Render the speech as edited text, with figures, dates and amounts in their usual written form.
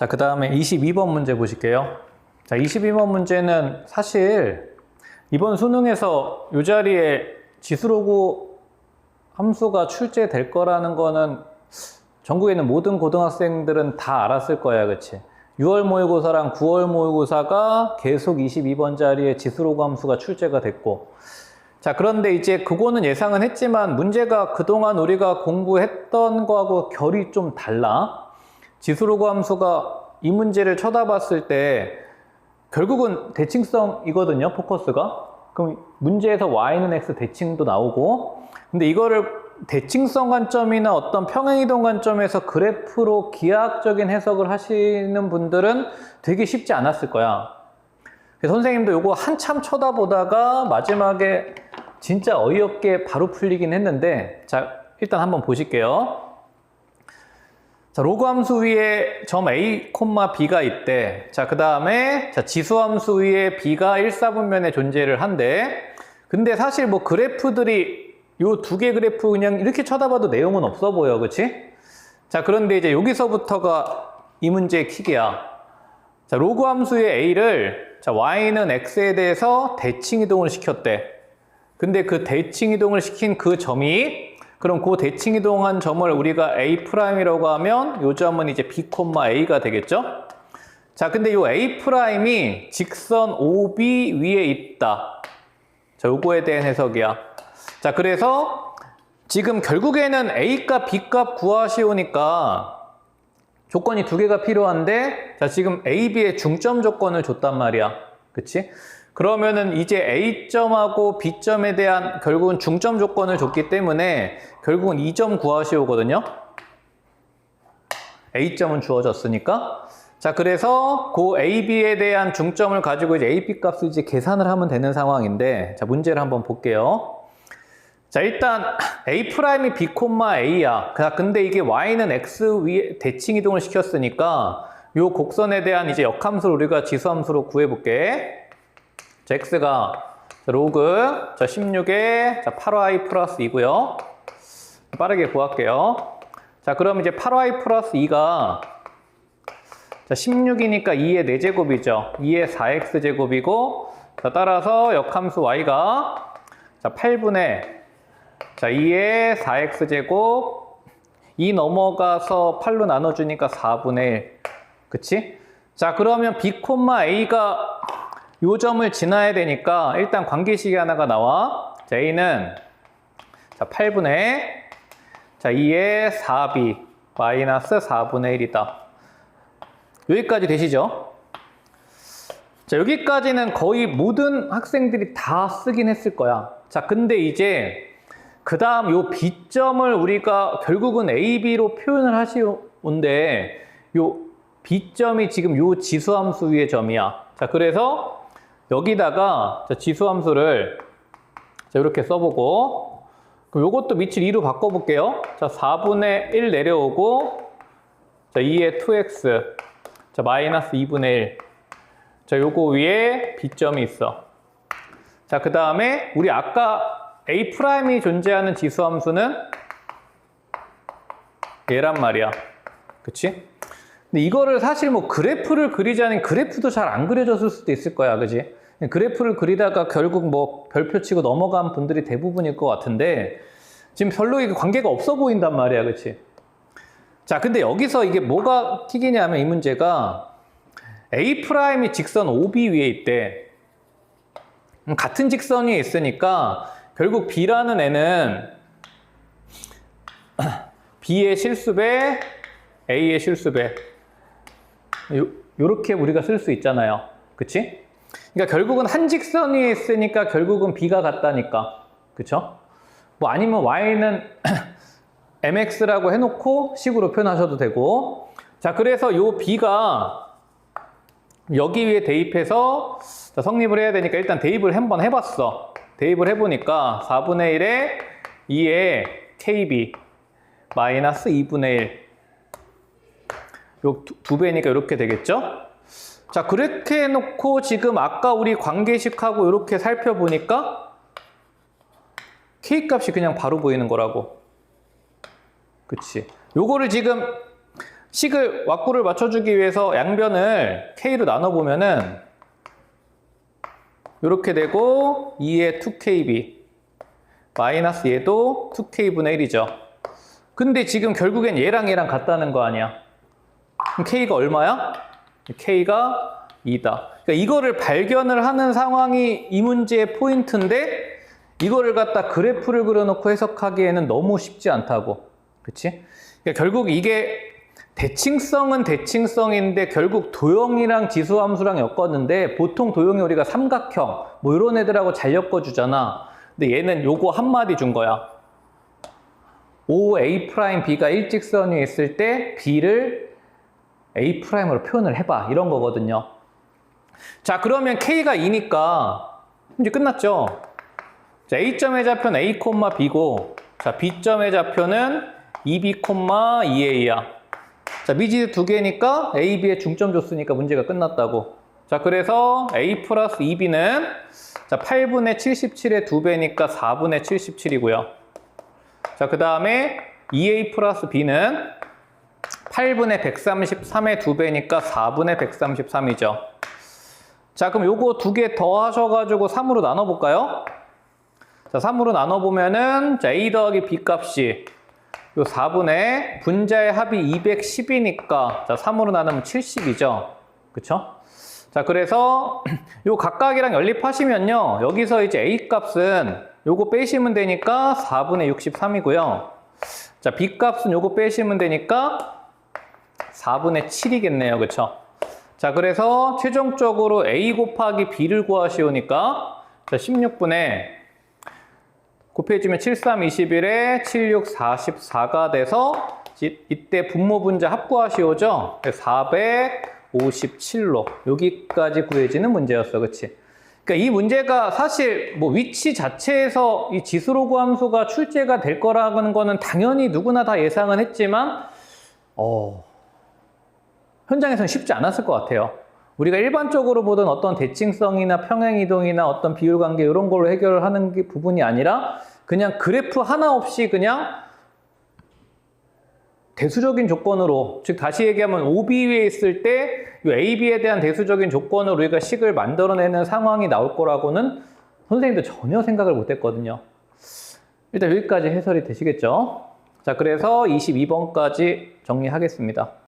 자, 그 다음에 22번 문제 보실게요. 자, 22번 문제는 사실 이번 수능에서 이 자리에 지수로그 함수가 출제될 거라는 거는 전국에 있는 모든 고등학생들은 다 알았을 거야, 그치? 6월 모의고사랑 9월 모의고사가 계속 22번 자리에 지수로그 함수가 출제가 됐고, 자, 그런데 이제 그거는 예상은 했지만 문제가 그동안 우리가 공부했던 거하고 결이 좀 달라. 지수로그 함수가 이 문제를 쳐다봤을 때 결국은 대칭성이거든요, 포커스가. 그럼 문제에서 y는 x 대칭도 나오고, 근데 이거를 대칭성 관점이나 어떤 평행이동 관점에서 그래프로 기하학적인 해석을 하시는 분들은 되게 쉽지 않았을 거야. 그래서 선생님도 이거 한참 쳐다보다가 마지막에 진짜 어이없게 바로 풀리긴 했는데, 자, 일단 한번 보실게요. 자, 로그 함수 위에 점 a, b가 있대. 자, 그 다음에 지수 함수 위에 b가 1사분면에 존재를 한대. 근데 사실 뭐 그래프들이 요 두 개 그래프 그냥 이렇게 쳐다봐도 내용은 없어 보여, 그치? 자, 그런데 이제 여기서부터가 이 문제의 킥이야. 자, 로그 함수의 a를, 자, y는 x에 대해서 대칭 이동을 시켰대. 근데 그 대칭 이동을 시킨 그 점이, 그럼 그 대칭 이동한 점을 우리가 A'이라고 하면 요 점은 이제 B, A가 되겠죠? 자, 근데 요 A'이 직선 OB 위에 있다. 자, 요거에 대한 해석이야. 자, 그래서 지금 결국에는 A 값, B 값 구하시오니까 조건이 두 개가 필요한데, 자, 지금 A, B의 중점 조건을 줬단 말이야. 그치? 그러면은 이제 A점하고 B점에 대한 결국은 중점 조건을 줬기 때문에 결국은 2점 구하시오거든요. A점은 주어졌으니까. 자, 그래서 그 A, B에 대한 중점을 가지고 이제 A, B 값을 이제 계산을 하면 되는 상황인데, 자, 문제를 한번 볼게요. 자, 일단 A', B, A야. 근데 이게 Y는 X 위에 대칭 이동을 시켰으니까 요 곡선에 대한 이제 역함수를 우리가 지수함수로 구해볼게. 자, x가 로그 16에 8y 플러스 2고요. 빠르게 구할게요. 자, 그럼 이제 8y 플러스 2가 16이니까 2의 4제곱이죠. 2의 4x제곱이고, 자, 따라서 역함수 y가 8분의 2의 4x제곱, 2 넘어가서 8로 나눠주니까 4분의 1. 그치? 자, 그러면 B, A가 요 점을 지나야 되니까 일단 관계식이 하나가 나와. 자, A는 8분의 2의 4B 마이너스 4분의 1이다. 여기까지 되시죠? 자, 여기까지는 거의 모든 학생들이 다 쓰긴 했을 거야. 자, 근데 이제 그 다음 요 B점을 우리가 결국은 A, B로 표현을 하시온데, 요 B점이 지금 요 지수함수 위의 점이야. 자, 그래서 여기다가 지수함수를 이렇게 써보고, 그럼 요것도 밑을 2로 바꿔볼게요. 자, 4분의 1 내려오고, 자, 2의 2x, 자, 마이너스 2분의 1. 자, 요거 위에 B점이 있어. 자, 그 다음에 우리 아까 A'이 존재하는 지수함수는 얘란 말이야. 그치? 근데 이거를 사실 뭐 그래프를 그리자니 그래프도 잘 안 그려졌을 수도 있을 거야, 그지? 그래프를 그리다가 결국 뭐 별표 치고 넘어간 분들이 대부분일 것 같은데, 지금 별로 이게 관계가 없어 보인단 말이야, 그치? 자, 근데 여기서 이게 뭐가 튀기냐면 이 문제가 A'이 직선 OB 위에 있대. 같은 직선 위에 있으니까 결국 B라는 애는 B의 실수배, A의 실수배. 요렇게 우리가 쓸 수 있잖아요. 그치? 그러니까 결국은 한 직선 위에 있으니까 결국은 B가 같다니까. 그쵸? 뭐 아니면 Y는 mx라고 해놓고 식으로 표현하셔도 되고. 자, 그래서 요 B가 여기 위에 대입해서 성립을 해야 되니까 일단 대입을 한번 해봤어. 대입을 해보니까 4분의 1에 2의 KB 마이너스 2분의 1. 요 두 배니까 이렇게 되겠죠? 자, 그렇게 해놓고 지금 아까 우리 관계식하고 이렇게 살펴보니까 K값이 그냥 바로 보이는 거라고. 그치? 요거를 지금 식을 왁구를 맞춰주기 위해서 양변을 K로 나눠보면은 이렇게 되고 2에 2KB 마이너스 얘도 2K분의 1이죠. 근데 지금 결국엔 얘랑 같다는 거 아니야. 그럼 K가 얼마야? K가 2다. 그러니까 이거를 발견을 하는 상황이 이 문제의 포인트인데 이거를 갖다 그래프를 그려놓고 해석하기에는 너무 쉽지 않다고. 그치? 그러니까 결국 이게 대칭성은 대칭성인데 결국 도형이랑 지수함수랑 엮었는데 보통 도형이 우리가 삼각형 뭐 이런 애들하고 잘 엮어주잖아. 근데 얘는 요거 한마디 준 거야. OA'B가 일직선 위에 있을 때 B를 A'으로 표현을 해봐. 이런 거거든요. 자, 그러면 K가 2니까 이제 끝났죠. 자, A점의 좌표는 A, B고 자, B점의 좌표는 2B, 2A야. 자, 미지수 두 개니까 A, B의 중점 줬으니까 문제가 끝났다고. 자, 그래서 A 플러스 2B는 자, 8분의 77의 2배니까 4분의 77이고요. 자, 그 다음에 2A 플러스 B는 8분의 133의 2배니까 4분의 133이죠. 자, 그럼 요거 두 개 더 하셔가지고 3으로 나눠볼까요? 자, 3으로 나눠보면은, 자, A 더하기 B 값이 요 4분의 분자의 합이 210이니까, 자, 3으로 나누면 70이죠. 그쵸? 자, 그래서 요 각각이랑 연립하시면요. 여기서 이제 A 값은 요거 빼시면 되니까 4분의 63이고요. 자, B 값은 요거 빼시면 되니까 4분의 7이겠네요. 그쵸? 자, 그래서 최종적으로 A 곱하기 B를 구하시오니까 자, 16분의 곱해주면 73, 21에 76, 44가 돼서 이때 분모 분자 합구하시오죠? 457로 여기까지 구해지는 문제였어. 그치? 그러니까 이 문제가 사실 뭐 위치 자체에서 이 지수로그 함수가 출제가 될 거라는 거는 당연히 누구나 다 예상은 했지만 현장에서는 쉽지 않았을 것 같아요. 우리가 일반적으로 보던 어떤 대칭성이나 평행이동이나 어떤 비율관계 이런 걸로 해결을 하는 부분이 아니라 그냥 그래프 하나 없이 그냥 대수적인 조건으로, 즉 다시 얘기하면 OB 위에 있을 때 이 AB에 대한 대수적인 조건으로 우리가 식을 만들어내는 상황이 나올 거라고는 선생님도 전혀 생각을 못 했거든요. 일단 여기까지 해설이 되시겠죠? 자, 그래서 22번까지 정리하겠습니다.